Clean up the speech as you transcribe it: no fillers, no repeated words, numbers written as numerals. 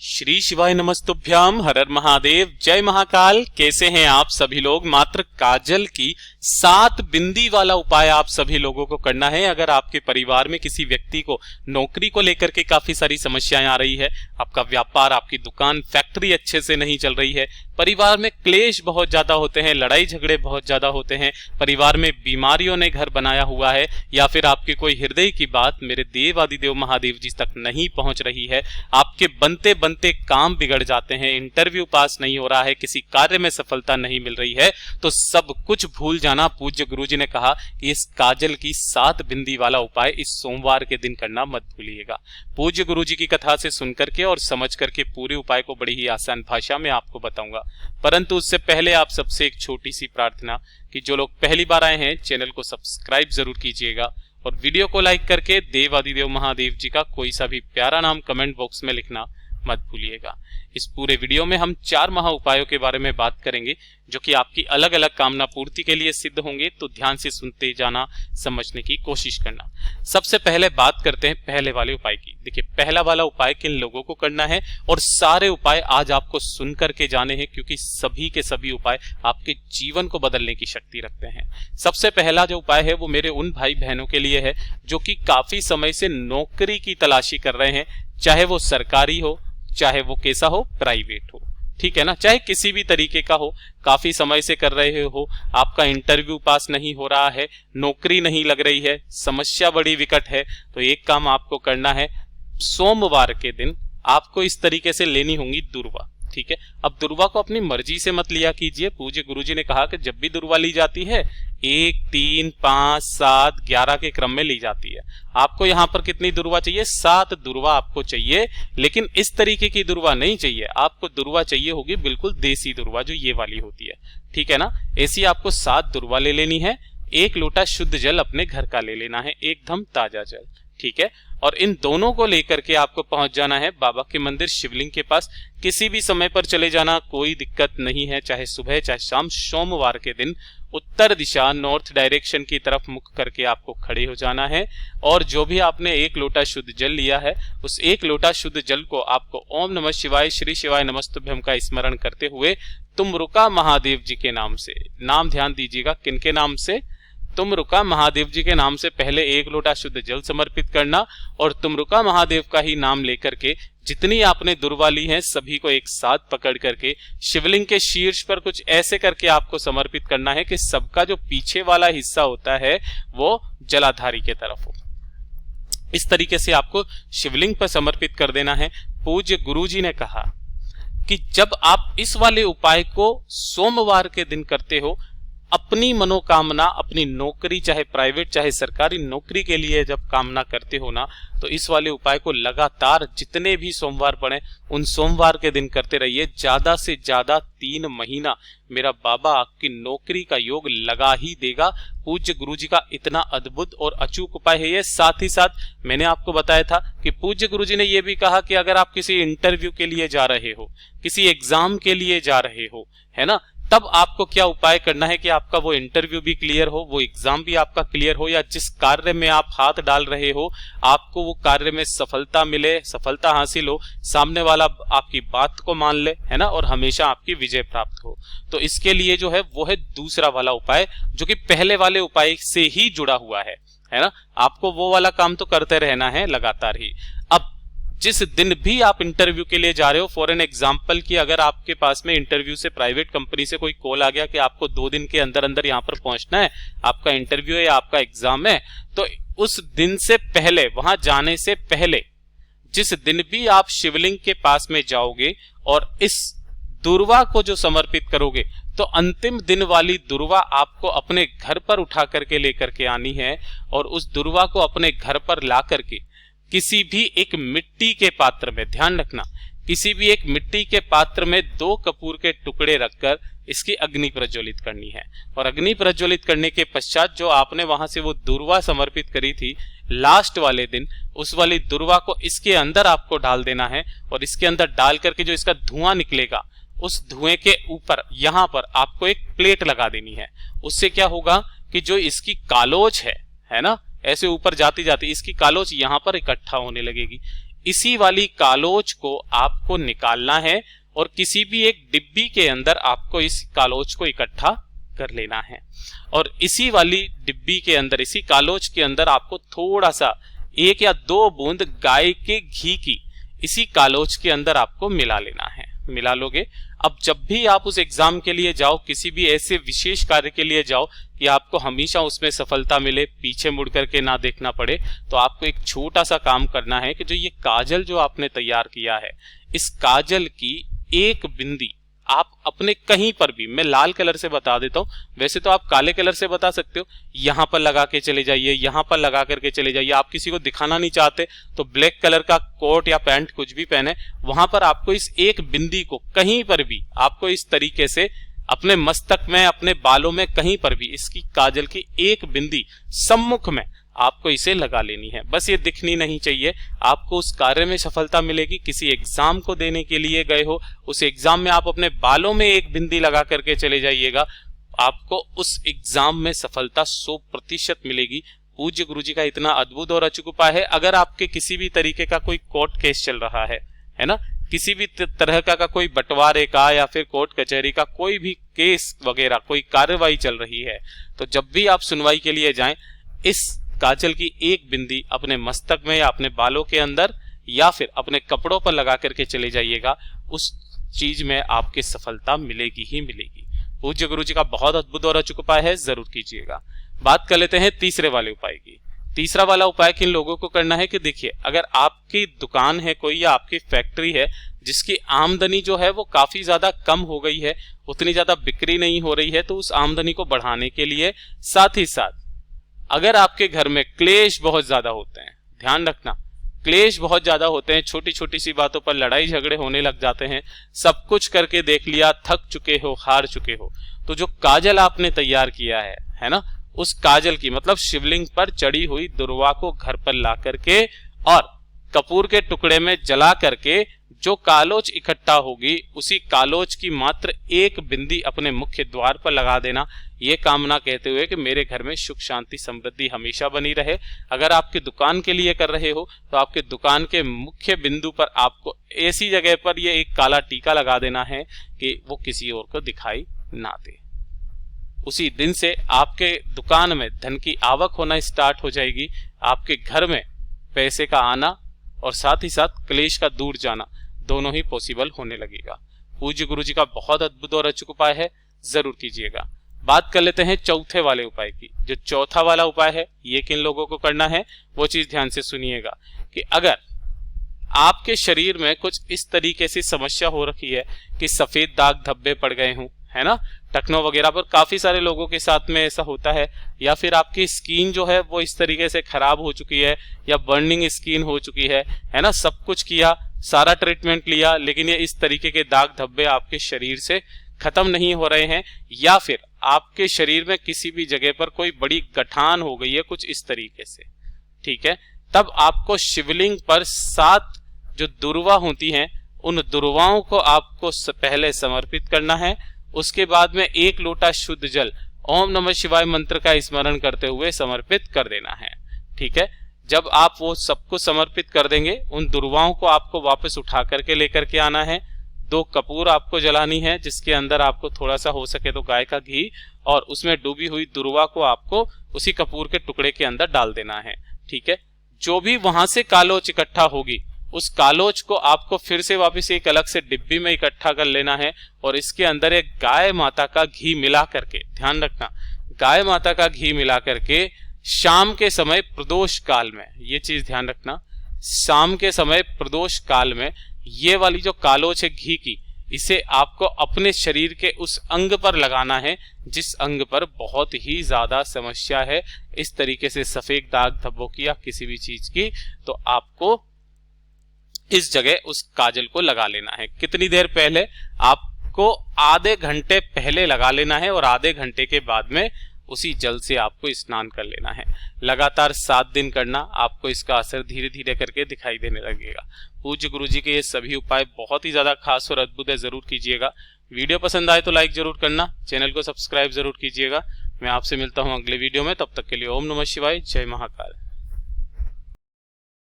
श्री शिवाय नमस्तुभ्याम, हर हर महादेव, जय महाकाल। कैसे हैं आप सभी लोग। मात्र काजल की 7 बिंदी वाला उपाय आप सभी लोगों को करना है। अगर आपके परिवार में किसी व्यक्ति को नौकरी को लेकर के काफी सारी समस्याएं आ रही है, आपका व्यापार, आपकी दुकान, फैक्ट्री अच्छे से नहीं चल रही है, परिवार में क्लेश बहुत ज्यादा होते हैं, लड़ाई झगड़े बहुत ज्यादा होते हैं, परिवार में बीमारियों ने घर बनाया हुआ है, या फिर आपकी कोई हृदय की बात मेरे देव आदिदेव महादेव जी तक नहीं पहुंच रही है, आपके बनते बनते काम बिगड़ जाते हैं, इंटरव्यू पास नहीं हो रहा है, किसी कार्य में सफलता नहीं मिल रही है, तो सब कुछ भूल जाना। पूज्य गुरुजी ने कहा कि इस काजल की 7 बिंदी वाला उपाय इस सोमवार के दिन करना मत भूलिएगा। पूज्य गुरुजी की कथा से सुनकर के और समझ करके पूरे उपाय को बड़ी ही आसान भाषा में आपको बताऊंगा, परंतु उससे पहले आप सबसे एक छोटी सी प्रार्थना कि जो लोग पहली बार आए हैं चैनल को सब्सक्राइब जरूर कीजिएगा और वीडियो को लाइक करके देव आदिदेव महादेव जी का कोई सा भी प्यारा नाम कमेंट बॉक्स में लिखना मत भूलिएगा। इस पूरे वीडियो में हम 4 महा उपायों के बारे में बात करेंगे जो कि आपकी अलग अलग कामना पूर्ति के लिए सिद्ध होंगे, तो ध्यान से सुनते जाना, समझने की कोशिश करना। सबसे पहले बात करते हैं पहले वाले उपाय की। देखिए, पहला वाला उपाय किन लोगों को करना है और सारे उपाय आज आपको सुन करके जाने हैं, क्योंकि सभी के सभी उपाय आपके जीवन को बदलने की शक्ति रखते हैं। सबसे पहला जो उपाय है वो मेरे उन भाई बहनों के लिए है जो कि काफी समय से नौकरी की तलाशी कर रहे हैं, चाहे वो सरकारी हो, चाहे वो कैसा हो, प्राइवेट हो, ठीक है ना, चाहे किसी भी तरीके का हो, काफी समय से कर रहे हो, आपका इंटरव्यू पास नहीं हो रहा है, नौकरी नहीं लग रही है, समस्या बड़ी विकट है, तो एक काम आपको करना है, सोमवार के दिन आपको इस तरीके से लेनी होंगी दुर्वा। ठीक है, अब दुर्वा को अपनी मर्जी से मत लिया कीजिए। पूज्य गुरुजी ने कहा कि जब भी दुर्वा ली जाती है 1, 3, 5, 7, 11 के क्रम में ली जाती है। आपको यहाँ पर कितनी दुर्वा चाहिए? 7 दुर्वा आपको चाहिए, लेकिन इस तरीके की दुर्वा नहीं चाहिए। आपको दुर्वा चाहिए होगी बिल्कुल देसी दुर्वा, जो ये वाली होती है, ठीक है ना। ऐसी आपको 7 दुर्वा ले लेनी है। 1 लोटा शुद्ध जल अपने घर का ले लेना है, एकदम ताजा जल, ठीक है। और इन दोनों को लेकर के आपको पहुंच जाना है बाबा के मंदिर शिवलिंग के पास। किसी भी समय पर चले जाना, कोई दिक्कत नहीं है, चाहे सुबह चाहे शाम। सोमवार के दिन उत्तर दिशा, नॉर्थ डायरेक्शन की तरफ मुख करके आपको खड़े हो जाना है और जो भी आपने 1 लोटा शुद्ध जल लिया है, उस 1 लोटा शुद्ध जल को आपको ओम नमः शिवाय, श्री शिवाय नमस्तुभ्यम का स्मरण करते हुए तुमरुका महादेव जी के नाम से, नाम ध्यान दीजिएगा किनके नाम से, तुमरुका महादेव जी के नाम से पहले 1 लोटा शुद्ध जल समर्पित करना और तुमरुका महादेव का ही नाम लेकर के जितनी आपने दुर्वा ली है सभी को एक साथ पकड़ करके शिवलिंग के शीर्ष पर कुछ ऐसे करके आपको समर्पित करना है कि सबका जो पीछे वाला हिस्सा होता है वो जलाधारी के तरफ हो। इस तरीके से आपको शिवलिंग पर समर्पित कर देना है। पूज्य गुरुजी ने कहा कि जब आप इस वाले उपाय को सोमवार के दिन करते हो, अपनी मनोकामना, अपनी नौकरी, चाहे प्राइवेट चाहे सरकारी नौकरी के लिए जब कामना करते हो ना, तो इस वाले उपाय को लगातार जितने भी सोमवार पड़े उन सोमवार के दिन करते रहिए। ज्यादा से ज्यादा 3 महीना मेरा बाबा आपकी नौकरी का योग लगा ही देगा। पूज्य गुरुजी का इतना अद्भुत और अचूक उपाय है ये। साथ ही साथ मैंने आपको बताया था कि पूज्य गुरुजी ने यह भी कहा कि अगर आप किसी इंटरव्यू के लिए जा रहे हो, किसी एग्जाम के लिए जा रहे हो, है ना, तब आपको क्या उपाय करना है कि आपका वो इंटरव्यू भी क्लियर हो, वो एग्जाम भी आपका क्लियर हो, या जिस कार्य में आप हाथ डाल रहे हो आपको वो कार्य में सफलता मिले, सफलता हासिल हो, सामने वाला आपकी बात को मान ले, है ना, और हमेशा आपकी विजय प्राप्त हो। तो इसके लिए जो है वो है दूसरा वाला उपाय, जो कि पहले वाले उपाय से ही जुड़ा हुआ है ना। आपको वो वाला काम तो करते रहना है लगातार ही। अब जिस दिन भी आप इंटरव्यू के लिए जा रहे हो, फॉर एन एग्जाम्पल कि अगर आपके पास में इंटरव्यू से, प्राइवेट कंपनी से कोई कॉल आ गया कि आपको 2 दिन के अंदर अंदर यहाँ पर पहुंचना है, आपका इंटरव्यू है या आपका एग्जाम है, तो उस दिन से पहले, वहां जाने से पहले, जिस दिन भी आप शिवलिंग के पास में जाओगे और इस दुर्वा को जो समर्पित करोगे, तो अंतिम दिन वाली दुर्वा आपको अपने घर पर उठा करके लेकर के आनी है और उस दुर्वा को अपने घर पर ला करके किसी भी एक मिट्टी के पात्र में, ध्यान रखना, किसी भी एक मिट्टी के पात्र में 2 कपूर के टुकड़े रखकर इसकी अग्नि प्रज्वलित करनी है। और अग्नि प्रज्वलित करने के पश्चात जो आपने वहां से वो दुर्वा समर्पित करी थी लास्ट वाले दिन, उस वाली दुर्वा को इसके अंदर आपको डाल देना है और इसके अंदर डाल करके जो इसका धुआं निकलेगा, उस धुएं के ऊपर यहां पर आपको एक प्लेट लगा देनी है। उससे क्या होगा कि जो इसकी कालोच है ना, ऐसे ऊपर जाती जाती इसकी कालोच यहां पर इकट्ठा होने लगेगी। इसी वाली कालोच को आपको निकालना है और किसी भी एक डिब्बी के अंदर आपको इस कालोच को इकट्ठा कर लेना है। और इसी वाली डिब्बी के अंदर, इसी कालोच के अंदर आपको थोड़ा सा 1 या 2 बूंद गाय के घी की इसी कालोच के अंदर आपको मिला लेना है। मिला लोगे, अब जब भी आप उस एग्जाम के लिए जाओ, किसी भी ऐसे विशेष कार्य के लिए जाओ कि आपको हमेशा उसमें सफलता मिले, पीछे मुड़ करके ना देखना पड़े, तो आपको एक छोटा सा काम करना है कि जो ये काजल जो आपने तैयार किया है, इस काजल की एक बिंदी आप अपने कहीं पर भी, मैं लाल कलर से बता देता हूं, वैसे तो आप काले कलर से बता सकते हो, यहां पर लगा के चले जाइए, यहां पर लगा करके चले जाइए। आप किसी को दिखाना नहीं चाहते तो ब्लैक कलर का कोट या पैंट कुछ भी पहने, वहां पर आपको इस एक बिंदी को कहीं पर भी आपको इस तरीके से अपने मस्तक में, अपने बालों में, कहीं पर भी इसकी काजल की एक बिंदी सम्मुख में आपको इसे लगा लेनी है। बस ये दिखनी नहीं चाहिए, आपको उस कार्य में सफलता मिलेगी। किसी एग्जाम को देने के लिए गए हो, उस एग्जाम में आप अपने बालों में एक बिंदी लगा करके चले जाइएगा, आपको उस एग्जाम में सफलता 100% मिलेगी। पूज्य गुरु जी का इतना अद्भुत और अचूक उपाय है। अगर आपके किसी भी तरीके का कोई कोर्ट केस चल रहा है ना, किसी भी तरह का कोई बंटवारे का या फिर कोर्ट कचहरी का कोई भी केस वगैरह, कोई कार्रवाई चल रही है, तो जब भी आप सुनवाई के लिए जाएं, इस काजल की एक बिंदी अपने मस्तक में या अपने बालों के अंदर या फिर अपने कपड़ों पर लगा करके चले जाइएगा, उस चीज में आपकी सफलता मिलेगी ही मिलेगी। पूज्य गुरु जी का बहुत अद्भुत और अचूक उपाय है, जरूर कीजिएगा। बात कर लेते हैं तीसरे वाले उपाय की। तीसरा वाला उपाय किन लोगों को करना है कि देखिए, अगर आपकी दुकान है कोई या आपकी फैक्ट्री है जिसकी आमदनी जो है वो काफी ज्यादा कम हो गई है, उतनी ज्यादा बिक्री नहीं हो रही है, तो उस आमदनी को बढ़ाने के लिए, साथ ही साथ अगर आपके घर में क्लेश बहुत ज्यादा होते हैं, ध्यान रखना, क्लेश बहुत ज्यादा होते हैं, छोटी छोटी सी बातों पर लड़ाई झगड़े होने लग जाते हैं, सब कुछ करके देख लिया, थक चुके हो, हार चुके हो, तो जो काजल आपने तैयार किया है ना, उस काजल की, मतलब शिवलिंग पर चढ़ी हुई दुर्वा को घर पर ला करके और कपूर के टुकड़े में जला करके जो कालोच इकट्ठा होगी, उसी कालोच की मात्र एक बिंदी अपने मुख्य द्वार पर लगा देना, ये कामना कहते हुए कि मेरे घर में सुख शांति समृद्धि हमेशा बनी रहे। अगर आपकी दुकान के लिए कर रहे हो तो आपके दुकान के मुख्य बिंदु पर आपको ऐसी जगह पर ये एक काला टीका लगा देना है कि वो किसी और को दिखाई ना दे। उसी दिन से आपके दुकान में धन की आवक होना स्टार्ट हो जाएगी, आपके घर में पैसे का आना और साथ ही साथ क्लेश का दूर जाना दोनों ही पॉसिबल होने लगेगा। पूज्य गुरु जी का बहुत अद्भुत और अचूक उपाय है, जरूर कीजिएगा। बात कर लेते हैं चौथे वाले उपाय की। जो चौथा वाला उपाय है, ये किन लोगों को करना है वो चीज ध्यान से सुनिएगा कि अगर आपके शरीर में कुछ इस तरीके से समस्या हो रखी है कि सफेद दाग धब्बे पड़ गए हों, है ना, टखनों वगैरह पर, काफी सारे लोगों के साथ में ऐसा होता है, या फिर आपकी स्किन जो है वो इस तरीके से खराब हो चुकी है या बर्निंग स्किन हो चुकी है ना, सब कुछ किया, सारा ट्रीटमेंट लिया, लेकिन ये इस तरीके के दाग धब्बे आपके शरीर से खत्म नहीं हो रहे हैं, या फिर आपके शरीर में किसी भी जगह पर कोई बड़ी गठान हो गई है कुछ इस तरीके से, ठीक है, तब आपको शिवलिंग पर 7 जो दुर्वा होती हैं, उन दुर्वाओं को आपको पहले समर्पित करना है। उसके बाद में 1 लोटा शुद्ध जल ओम नमः शिवाय मंत्र का स्मरण करते हुए समर्पित कर देना है, ठीक है। जब आप वो सबको समर्पित कर देंगे, उन दुर्वाओं को आपको वापस उठा करके लेकर के आना है। 2 कपूर आपको जलानी है, जिसके अंदर आपको थोड़ा सा हो सके तो गाय का घी, और उसमें डूबी हुई दुर्वा को आपको उसी कपूर के टुकड़े के अंदर डाल देना है, ठीक है। जो भी वहां से कालोच इकट्ठा होगी, उस कालोच को आपको फिर से वापस एक अलग से डिब्बी में इकट्ठा कर लेना है, और इसके अंदर एक गाय माता का घी मिला करके, ध्यान रखना, गाय माता का घी मिला करके शाम के समय प्रदोष काल में, ये चीज ध्यान रखना, शाम के समय प्रदोष काल में ये वाली जो कालोच है घी की, इसे आपको अपने शरीर के उस अंग पर लगाना है जिस अंग पर बहुत ही ज्यादा समस्या है इस तरीके से सफेद दाग धब्बों की या किसी भी चीज की, तो आपको इस जगह उस काजल को लगा लेना है। कितनी देर पहले? आपको आधे घंटे पहले लगा लेना है, और आधे घंटे के बाद में उसी जल से आपको स्नान कर लेना है। लगातार 7 दिन करना, आपको इसका असर धीरे धीरे करके दिखाई देने लगेगा। पूज्य गुरु जी के ये सभी उपाय बहुत ही ज्यादा खास और अद्भुत है, जरूर कीजिएगा। वीडियो पसंद आए तो लाइक जरूर करना, चैनल को सब्सक्राइब जरूर कीजिएगा। मैं आपसे मिलता हूँ अगले वीडियो में, तब तक के लिए ओम नमः शिवाय, जय महाकाल।